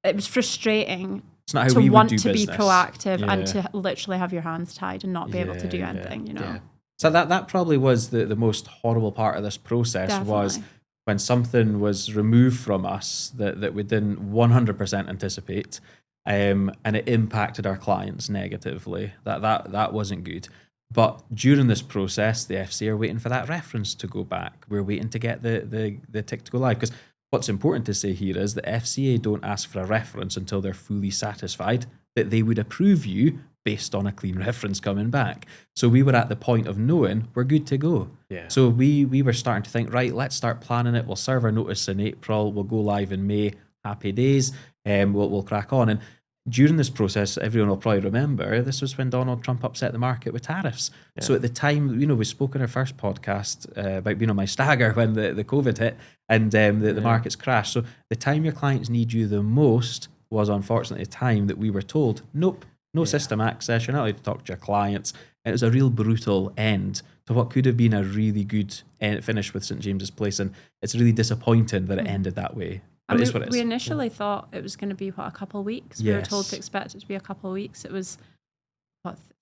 it was frustrating it's not how to we would want do to business. be proactive and Yeah. to literally have your hands tied and not be able to do Yeah, anything, you know. Yeah. So that probably was the most horrible part of this process, was Definitely. when something was removed from us that we didn't 100% anticipate, and it impacted our clients negatively. That wasn't good. But during this process, the FCA are waiting for that reference to go back. We're waiting to get the tick to go live, because what's important to say here is the FCA don't ask for a reference until they're fully satisfied that they would approve you based on a clean reference coming back. So we were at the point of knowing we're good to go. Yeah. So we were starting to think, right, let's start planning it. We'll serve our notice in April. We'll go live in May. Happy days. We'll crack on. And during this process, everyone will probably remember, this was when Donald Trump upset the market with tariffs. Yeah. So at the time, you know, we spoke in our first podcast about being on my stagger when the COVID hit and the markets crashed. So the time your clients need you the most was unfortunately a time that we were told, nope, no system access, you're not allowed to talk to your clients. And it was a real brutal end to what could have been a really good finish with St. James's Place. And it's really disappointing that it ended that way. But And it is what it is. we initially thought it was going to be, a couple of weeks? We were told to expect it to be a couple of weeks. It was,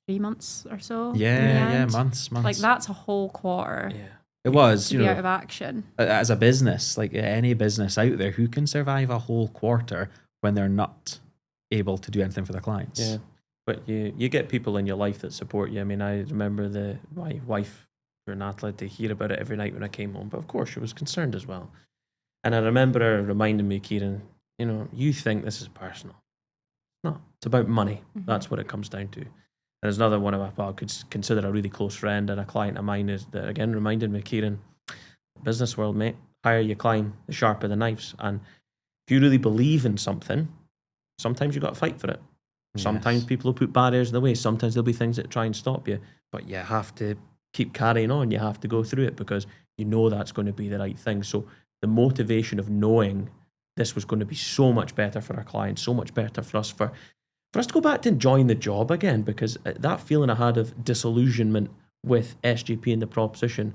3 months or so? in the end? Months. Like, that's a whole quarter Yeah. It was, to be out of action. as a business, like any business out there, who can survive a whole quarter when they're not able to do anything for their clients? Yeah. But you get people in your life that support you. I mean, I remember my wife, Renata, to hear about it every night when I came home. But of course, she was concerned as well. And I remember her reminding me, Kieran, you know, you think this is personal. No, it's about money. That's what it comes down to. And there's another one of I could consider a really close friend and a client of mine is that again reminded me, Kieran, business world, mate, higher you climb, the sharper the knives. And if you really believe in something, sometimes you got to fight for it. Sometimes people will put barriers in the way. Sometimes there'll be things that try and stop you. But you have to keep carrying on. You have to go through it because you know that's going to be the right thing. So the motivation of knowing this was going to be so much better for our clients, so much better for us, for us to go back to enjoying the job again, because that feeling I had of disillusionment with SGP and the proposition,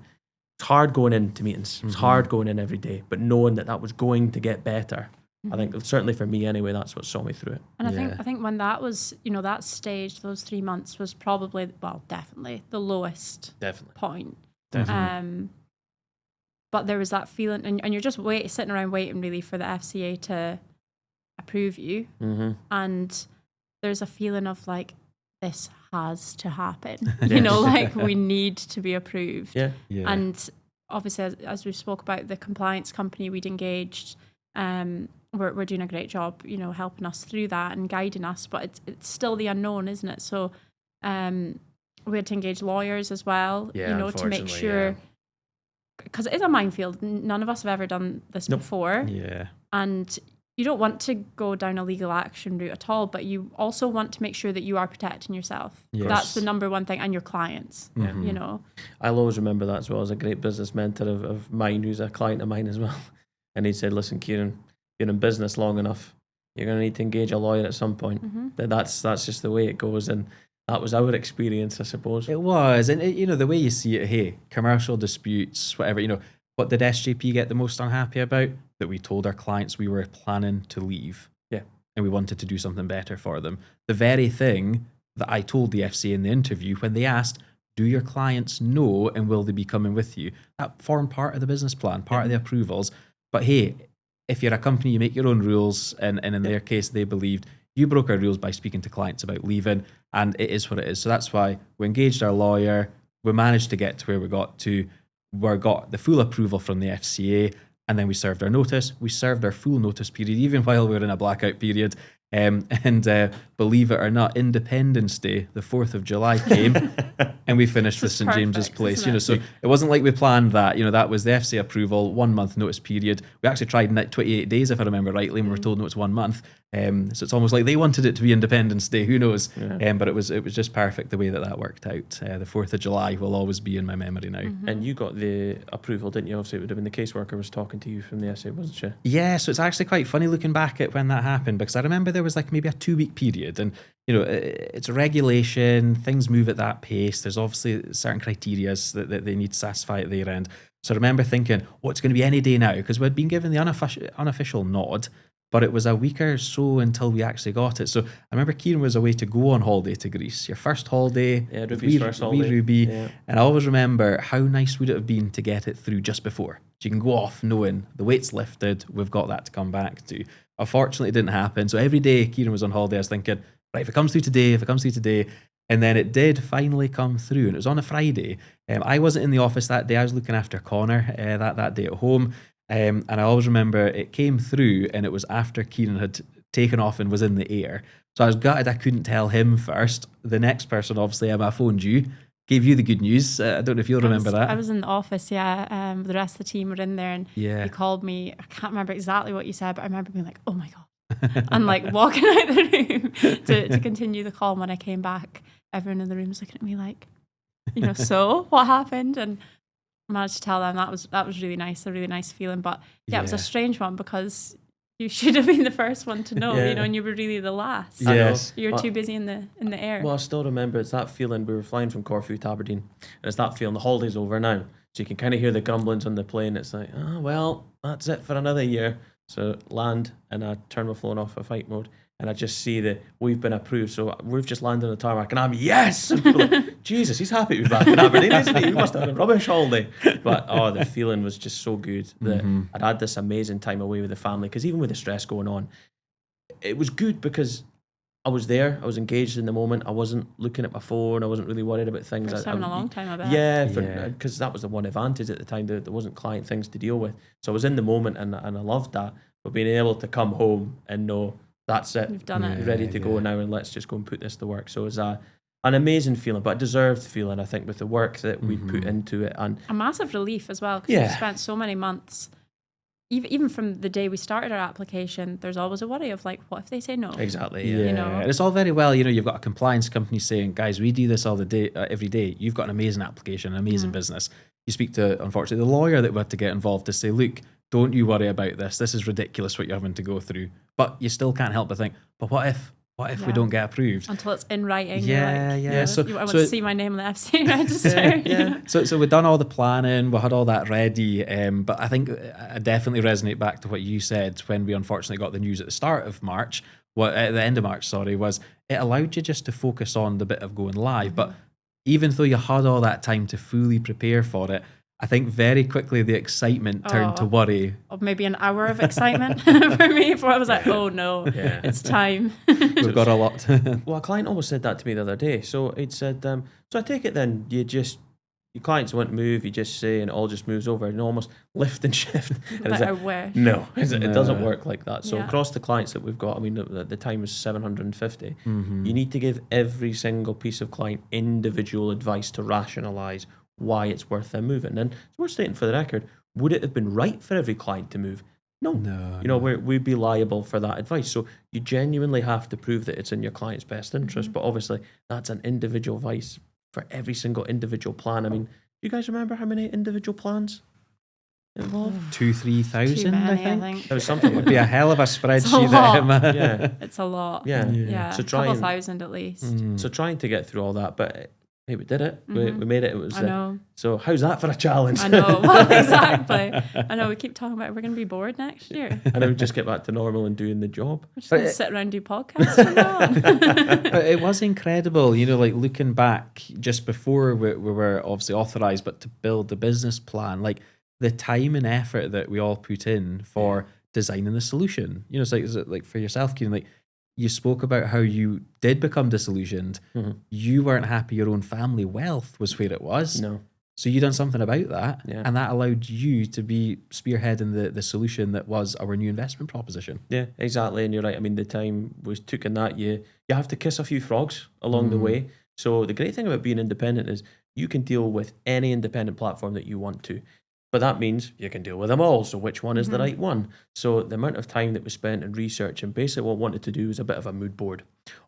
it's hard going into meetings. It's hard going in every day, but knowing that was going to get better. I think certainly for me anyway, that's what saw me through it. And I think when that was, that stage, those 3 months was probably, definitely the lowest point. But there was that feeling, and you're just sitting around waiting really for the FCA to approve you. And there's a feeling of like, this has to happen. Like we need to be approved. Yeah. And obviously, as we spoke about, the compliance company we'd engaged, we're doing a great job, helping us through that and guiding us, but it's still the unknown, isn't it? So we had to engage lawyers as well, to make sure, because it is a minefield. None of us have ever done this before. Yeah. And, you don't want to go down a legal action route at all, but you also want to make sure that you are protecting yourself. Yes. That's the number one thing, and your clients. You know, I'll always remember that as well as a great business mentor of mine, who's a client of mine as well. And he said, listen, Kieran, you're in business long enough, you're going to need to engage a lawyer at some point. That's just the way it goes. And that was our experience, I suppose. It was. And, you know, the way you see it, hey, commercial disputes, whatever, you know, what did SJP get the most unhappy about? That we told our clients we were planning to leave. Yeah. And we wanted to do something better for them. The very thing that I told the FCA in the interview when they asked, do your clients know and will they be coming with you? That formed part of the business plan, part of the approvals. But hey, if you're a company, you make your own rules. And in their case, they believed you broke our rules by speaking to clients about leaving. And it is what it is. So that's why we engaged our lawyer. We managed to get to where we got to. We got the full approval from the FCA. And then we served our notice. We served our full notice period, even while we were in a blackout period. And believe it or not, Independence Day, the 4th of July came, and we finished with St James's Place. You know, so it wasn't like we planned that. You know, that was the FCA approval, 1 month notice period. We actually tried 28 days, if I remember rightly, and we were told no, it's 1 month. So it's almost like they wanted it to be Independence Day. Who knows? Yeah. But it was just perfect the way that worked out. The 4th of July will always be in my memory now. And you got the approval, didn't you? Obviously, it would have been the caseworker was talking to you from the FCA, wasn't she? Yeah, so it's actually quite funny looking back at when that happened, because I remember there was like maybe a 2-week period, and you know, it's a regulation, things move at that pace. There's obviously certain criteria that they need to satisfy at their end. So I remember thinking, oh, it's going to be any day now, because we'd been given the unofficial nod, but it was a week or so until we actually got it. So I remember Kieran was away to go on holiday to Greece. Your first holiday. Yeah, Ruby's first holiday. Ruby. Yeah. And I always remember how nice would it have been to get it through just before. So you can go off knowing the weight's lifted, we've got that to come back to. Unfortunately, it didn't happen. So every day Kieran was on holiday, I was thinking, right, if it comes through today. And then it did finally come through, and it was on a Friday. I wasn't in the office that day. I was looking after Connor that day at home. And I always remember it came through, and it was after Kieran had taken off and was in the air. So I was gutted I couldn't tell him first. The next person, obviously, I phoned you, gave you the good news. I don't know if you'll remember that. I was in the office, yeah. The rest of the team were in there, and Yeah. you called me. I can't remember exactly what you said, but I remember being like, oh my God. And like walking out the room to continue the call. And when I came back, everyone in the room was looking at me like, you know, so what happened? And I managed to tell them that was really nice, a really nice feeling. But yeah, it was a strange one because you should have been the first one to know, you know, and you were really the last. Yes. You were too busy in the air. Well, I still remember it's that feeling. We were flying from Corfu to Aberdeen, and it's that feeling. The holiday's over now, so you can kind of hear the grumblings on the plane. It's like, oh well, that's it for another year. So land, and I turn my phone off for flight mode, and I just see that we've been approved. So we've just landed on the tarmac, and I'm yes. And people are like, Jesus, he's happy to be back in Aberdeen, isn't he? We must have had a rubbish holiday. But the feeling was just so good that I'd had this amazing time away with the family. Because even with the stress going on, it was good because I was there. I was engaged in the moment. I wasn't looking at my phone. I wasn't really worried about things. First time in a long time, I bet. Yeah, because that was the one advantage at the time. There wasn't client things to deal with. So I was in the moment, and I loved that. But being able to come home and know that's it. You've done it. Ready to go now, and let's just go and put this to work. So it was an amazing feeling, but a deserved feeling, I think, with the work that we put into it. And a massive relief as well, because we've spent so many months. Even from the day we started our application, there's always a worry of like, what if they say no? Exactly. Yeah. You know? And it's all very well, you know, you've got a compliance company saying, guys, we do this all the day, every day. You've got an amazing application, an amazing business. You speak to, unfortunately, the lawyer that we had to get involved to say, look, don't you worry about this. This is ridiculous what you're having to go through. But you still can't help but think, but what if we don't get approved? Until it's in writing. Yeah, you're like, yeah. So, I want to see my name on the FCA register. So we've done all the planning, we had all that ready. But I think I definitely resonate back to what you said when we unfortunately got the news at the start of March, at the end of March, was it allowed you just to focus on the bit of going live. But even though you had all that time to fully prepare for it, I think very quickly the excitement turned to worry. Or maybe an hour of excitement for me before I was like, oh no, it's time. We've got a lot. Well, a client almost said that to me the other day. So it said, so I take it then your clients won't move, you just say, and it all just moves over and almost lift and shift. And Like, it's I wish. No, it doesn't work like that. So Yeah. across the clients that we've got, I mean, the time was 750. You need to give every single piece of client individual advice to rationalise why it's worth them moving. And so we're stating for the record, would it have been right for every client to move? No. No, You know, no. we'd be liable for that advice. So you genuinely have to prove that it's in your client's best interest. But obviously, that's an individual advice for every single individual plan. I mean, do you guys remember how many individual plans involved? 2,000-3,000, I many, I think. think. It was something Would like be a that. hell of a a spreadsheet. lot. Emma. Yeah. It's a lot. Yeah. Yeah. So A couple try and thousand at least. so trying to get through all that, but hey, we did it. We Mhm. made it. It was. I know. So how's that for a challenge? I know. Well, exactly. I know. We keep talking about we're going to be bored next year. And then we just get back to normal and doing the job. We're just going to sit around and do podcasts from now on. But it was incredible, you know, like looking back just before we were obviously authorised, but to build the business plan, like the time and effort that we all put in for designing the solution. You know, it's like for yourself, Kieran, like you spoke about how you did become disillusioned. You weren't happy your own family wealth was where it was. No. So you done something about that, Yeah. and that allowed you to be spearheading the solution that was our new investment proposition. Yeah, exactly. And you're right. I mean, the time we took in that, you have to kiss a few frogs along the way. So the great thing about being independent is you can deal with any independent platform that you want to. But that means you can deal with them all. So which one is the right one? So the amount of time that we spent in research, and basically what I wanted to do was a bit of a mood board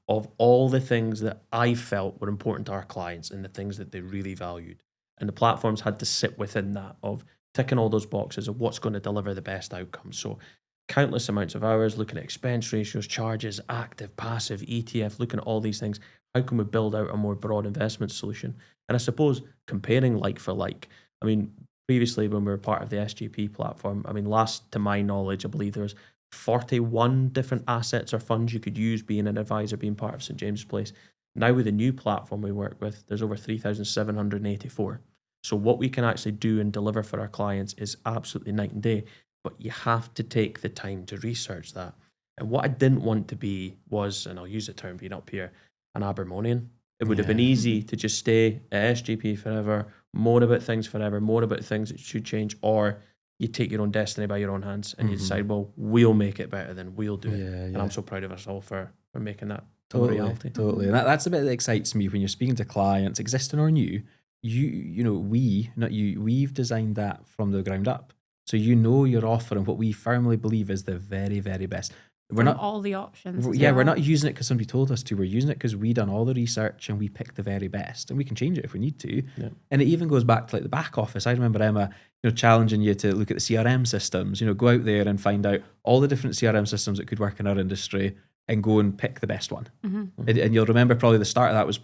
of all the things that I felt were important to our clients and the things that they really valued. And the platforms had to sit within that of ticking all those boxes of what's going to deliver the best outcomes. So countless amounts of hours looking at expense ratios, charges, active, passive, ETF, looking at all these things. How can we build out a more broad investment solution? And I suppose comparing like for like, I mean, previously when we were part of the SGP platform, I mean, last to my knowledge, I believe there was 41 different assets or funds you could use being an advisor, being part of St. James's Place. Now with the new platform we work with, there's over 3,784. So what we can actually do and deliver for our clients is absolutely night and day, but you have to take the time to research that. And what I didn't want to be was, and I'll use the term being up here, an Abermonian. It would have been easy to just stay at SGP forever, moan about things forever, moan about things that should change, or you take your own destiny by your own hands and you decide, well, we'll make it better, then we'll do it. And I'm so proud of us all for making that a reality. Totally. And that's the bit that excites me when you're speaking to clients, existing or new. You know, we've designed that from the ground up. So you know you're offering what we firmly believe is the very, very best. We're not all the options. we're not using it because somebody told us to. We're using it because we done all the research and we picked the very best, and we can change it if we need to. Yeah. And it even goes back to like the back office. I remember Emma, you know, challenging you to look at the CRM systems. You know, go out there and find out all the different CRM systems that could work in our industry, and go and pick the best one. And you'll remember probably the start of that was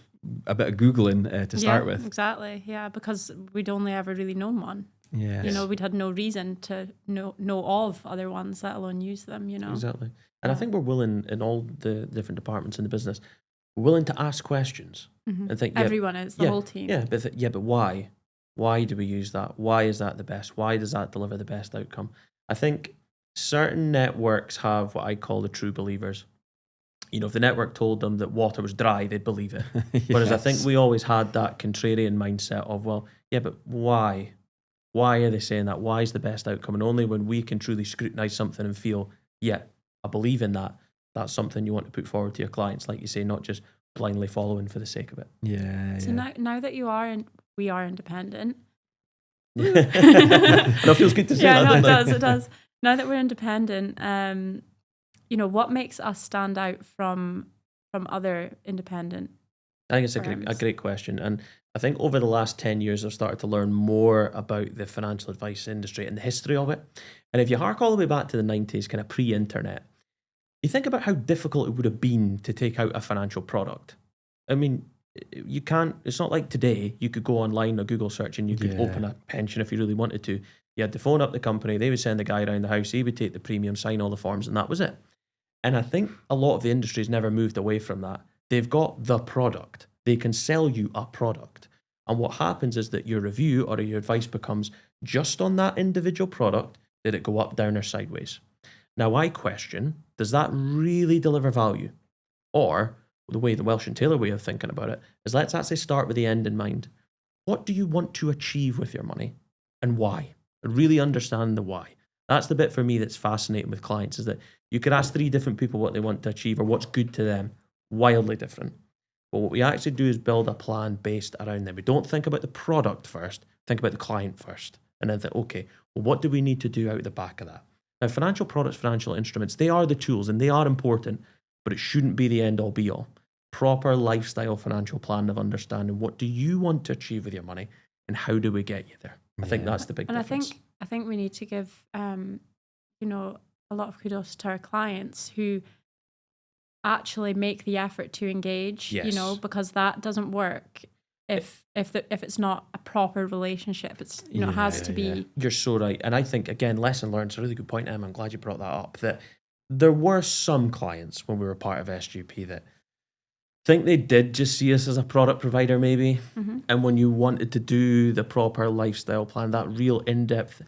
a bit of Googling to start with. Exactly. Yeah, because we'd only ever really known one. Yeah. You know, we'd had no reason to know of other ones, let alone use them, you know. Exactly. And I think we're willing in all the different departments in the business, we're willing to ask questions and think, Everyone is, the whole team. Yeah, but why? Why do we use that? Why is that the best? Why does that deliver the best outcome? I think certain networks have what I call the true believers. You know, if the network told them that water was dry, they'd believe it. Whereas I think we always had that contrarian mindset of, well, yeah, but why? Why are they saying that? Why is the best outcome? And only when we can truly scrutinize something and feel, yeah, I believe in that, that's something you want to put forward to your clients, like you say, not just blindly following for the sake of it. So now that we are independent. It feels good to say that. It does. Now that we're independent, you know, what makes us stand out from other independent? I think it's a great question. And I think over the last 10 years, I've started to learn more about the financial advice industry and the history of it. And if you hark all the way back to the 90s, kind of pre-internet, you think about how difficult it would have been to take out a financial product. I mean, you can't, it's not like today, you could go online or Google search and you could open a pension if you really wanted to. You had to phone up the company, they would send the guy around the house, he would take the premium, sign all the forms, and that was it. And I think a lot of the industry's never moved away from that. They've got the product. They can sell you a product. And what happens is that your review or your advice becomes just on that individual product, did it go up, down, or sideways? Now, I question, does that really deliver value? Or the way the Welsh and Taylor way of thinking about it is, let's actually start with the end in mind. What do you want to achieve with your money and why? And really understand the why. That's the bit for me that's fascinating with clients, is that you could ask 3 different people what they want to achieve or what's good to them, wildly different. But what we actually do is build a plan based around them. We don't think about the product first, think about the client first. And then think, okay, well, what do we need to do out the back of that? Now, financial products, financial instruments, they are the tools and they are important, but it shouldn't be the end all be all. Proper lifestyle financial plan of understanding what do you want to achieve with your money and how do we get you there. I think Yeah. that's the big And difference. I think we need to give a lot of kudos to our clients who actually make the effort to engage, Yes. because that doesn't work if it's not a proper relationship. It's it has to be. You're so right. And I think, again, lesson learned, it's a really good point, Em. I'm glad you brought that up, that there were some clients when we were part of SGP that think they did just see us as a product provider maybe. Mhm. And when you wanted to do the proper lifestyle plan, that real in-depth,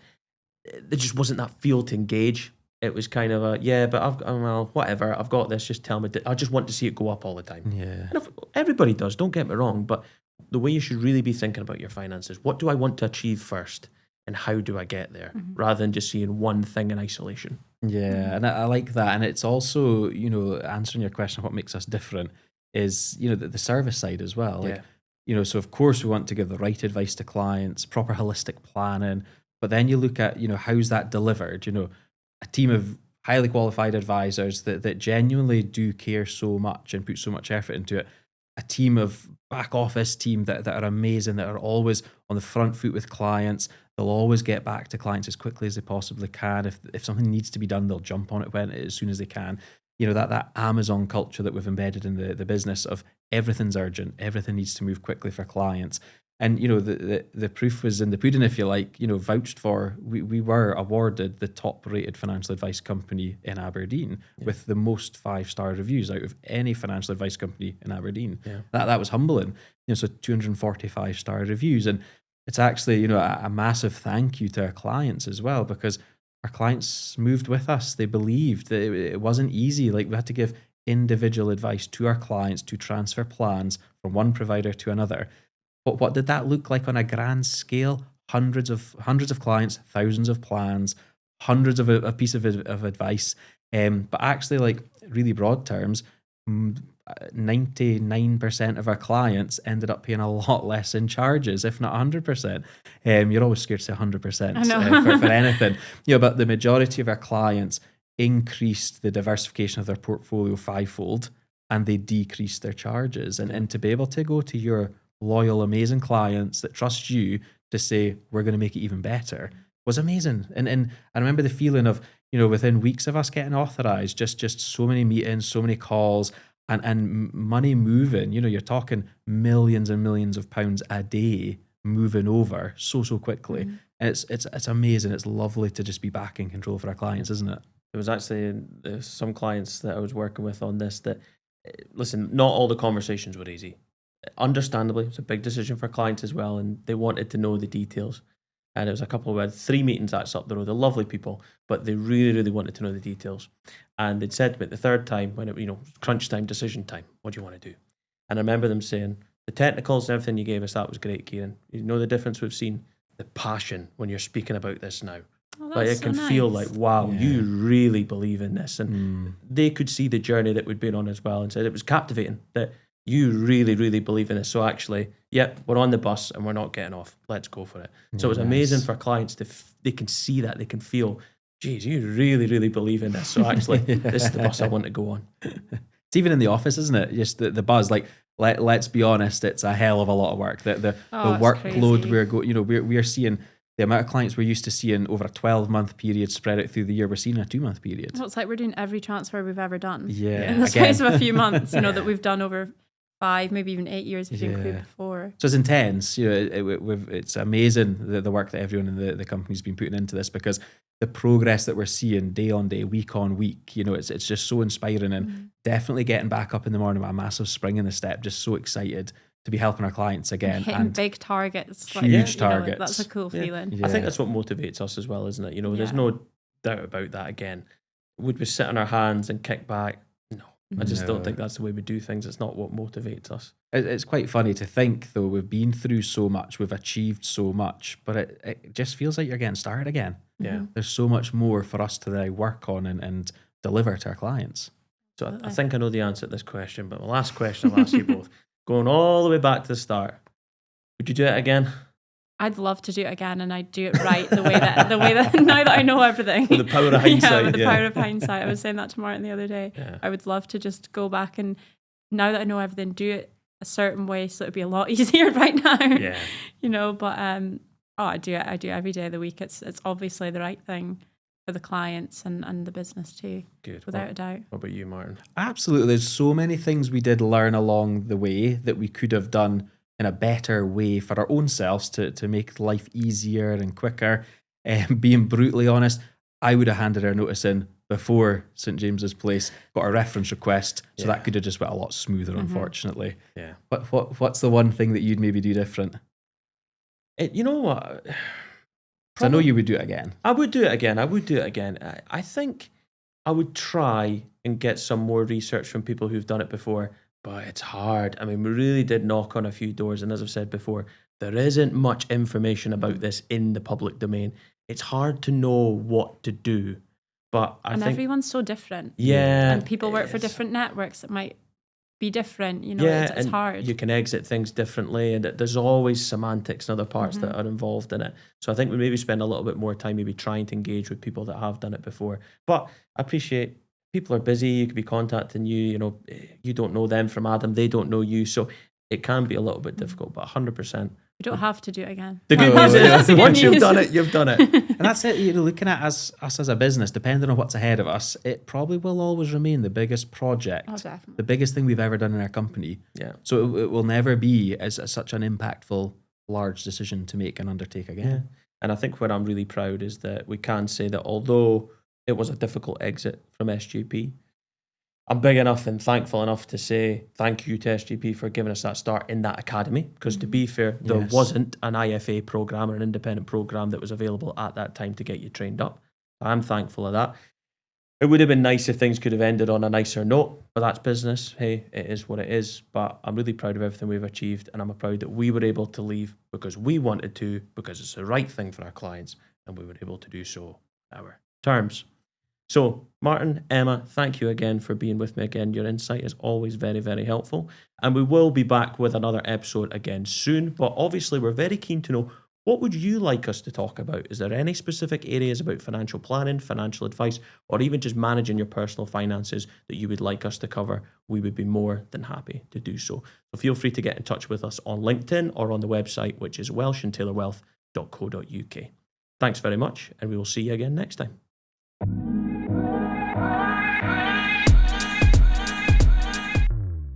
there just wasn't that feel to engage. It was kind of a, yeah, but well, whatever, I've got this, just tell me. I just want to see it go up all the time. Yeah. And if, everybody does, don't get me wrong, but the way you should really be thinking about your finances, what do I want to achieve first and how do I get there, rather than just seeing one thing in isolation. Yeah, and I like that. And it's also, answering your question, what makes us different is, the service side as well. Like, so of course we want to give the right advice to clients, proper holistic planning, but then you look at, how's that delivered? A team of highly qualified advisors that genuinely do care so much and put so much effort into it. A team of back office team that are amazing, that are always on the front foot with clients. They'll always get back to clients as quickly as they possibly can. If something needs to be done, they'll jump on it as soon as they can. That Amazon culture that we've embedded in the business of everything's urgent, everything needs to move quickly for clients. And the proof was in the pudding, if you like. Vouched for. We were awarded the top rated financial advice company in Aberdeen with the most 5-star reviews out of any financial advice company in Aberdeen. Yeah. That was humbling. So 245-star reviews, and it's actually a massive thank you to our clients as well, because our clients moved with us. They believed that it wasn't easy. Like, we had to give individual advice to our clients to transfer plans from one provider to another. But what did that look like on a grand scale? Hundreds of clients, thousands of plans, hundreds of a piece of advice. But actually, like, really broad terms, 99% of our clients ended up paying a lot less in charges, if not 100%. You're always scared to say 100% I know. for anything. But the majority of our clients increased the diversification of their portfolio 5-fold, and they decreased their charges. And to be able to go to your loyal, amazing clients that trust you to say, we're going to make it even better, was amazing. And I remember the feeling of, within weeks of us getting authorised, just so many meetings, so many calls, and money moving. You're talking millions and millions of pounds a day moving over so quickly. And it's amazing. It's lovely to just be back in control for our clients, isn't it? There was actually some clients that I was working with on this that, listen, not all the conversations were easy. Understandably, it's a big decision for clients as well, and they wanted to know the details. And it was a couple, we had 3 meetings that's up the road. They're lovely people, but they really, really wanted to know the details. And they'd said to me the third time, when it, crunch time, decision time, what do you want to do? And I remember them saying, the technicals and everything you gave us, that was great, Kieran. You know the difference we've seen? The passion when you're speaking about this now. Oh, Like, that's it can so feel nice. like, wow, Yeah. you really believe in this. And they could see the journey that we'd been on as well, and said it was captivating that you really, really believe in this. So actually, yep, we're on the bus and we're not getting off. Let's go for it. So it was amazing for clients to, they can see that, they can feel, geez, you really, really believe in this. So actually, this is the bus I want to go on. It's even in the office, isn't it? Just the buzz. Like, let's be honest, it's a hell of a lot of work. The It's workload crazy. we're seeing, the amount of clients we're used to seeing over a 12-month period spread out through the year, we're seeing a 2-month period. Well, it's like we're doing every transfer we've ever done. Yeah, In the again. space of a few months, that we've done over 5, maybe even 8 years if you include before. So it's intense. It's amazing the work that everyone in the company's been putting into this, because the progress that we're seeing day on day, week on week, it's just so inspiring, and definitely getting back up in the morning with a massive spring in the step. Just so excited to be helping our clients again. Hitting And big targets. huge targets. That's a cool feeling. Yeah. I think that's what motivates us as well, isn't it? There's no doubt about that. Again, would we sit on our hands and kick back? No, I just don't think that's the way we do things. It's not what motivates us. It's quite funny to think, though, we've been through so much, we've achieved so much, but it just feels like you're getting started again. Yeah. There's so much more for us to now work on and deliver to our clients. So I think I know the answer to this question, but my last question I'll ask you both, going all the way back to the start, would you do it again? I'd love to do it again, and I'd do it right the way that now that I know everything. With the power of hindsight. With the power of hindsight. I was saying that to Martin the other day. Yeah. I would love to just go back and, now that I know everything, do it a certain way so it'd be a lot easier right now. Yeah. But I do it every day of the week. It's obviously the right thing for the clients and the business too. Good. Without a doubt. What about you, Martin? Absolutely. There's so many things we did learn along the way that we could have done in a better way for our own selves to make life easier and quicker. Being brutally honest, I would have handed our notice in before St James's Place, got a reference request, so that could have just went a lot smoother, unfortunately. Yeah. But what's the one thing that you'd maybe do different? You know what? 'Cause I know you would do it again. I would do it again. I think I would try and get some more research from people who've done it before, but it's hard. I mean, we really did knock on a few doors, and as I've said before, there isn't much information about this in the public domain. It's hard to know what to do, but I think everyone's so different. Yeah, and people work for different networks. It might be different. It's and hard. You can exit things differently, and there's always semantics and other parts that are involved in it. So I think we maybe spend a little bit more time maybe trying to engage with people that have done it before. But I appreciate people are busy. You could be contacting you. You don't know them from Adam. They don't know you. So it can be a little bit difficult, but 100%. You don't have to do it again. The good news is once you've done it, you've done it. And that's it. Looking at us as a business, depending on what's ahead of us, it probably will always remain the biggest project, definitely. the biggest thing we've ever done in our company. Yeah. So it will never be as such an impactful, large decision to make and undertake again. Yeah. And I think what I'm really proud is that we can say that although it was a difficult exit from SGP, I'm big enough and thankful enough to say thank you to SGP for giving us that start in that academy. Because to be fair, there wasn't an IFA program or an independent program that was available at that time to get you trained up. I'm thankful of that. It would have been nice if things could have ended on a nicer note, but that's business. Hey, it is what it is. But I'm really proud of everything we've achieved, and I'm proud that we were able to leave because we wanted to, because it's the right thing for our clients, and we were able to do so on our terms. So, Martin, Emma, thank you again for being with me again. Your insight is always very, very helpful. And we will be back with another episode again soon. But obviously, we're very keen to know, what would you like us to talk about? Is there any specific areas about financial planning, financial advice, or even just managing your personal finances that you would like us to cover? We would be more than happy to do so. So feel free to get in touch with us on LinkedIn or on the website, which is welshandtaylorwealth.co.uk. Thanks very much, and we will see you again next time.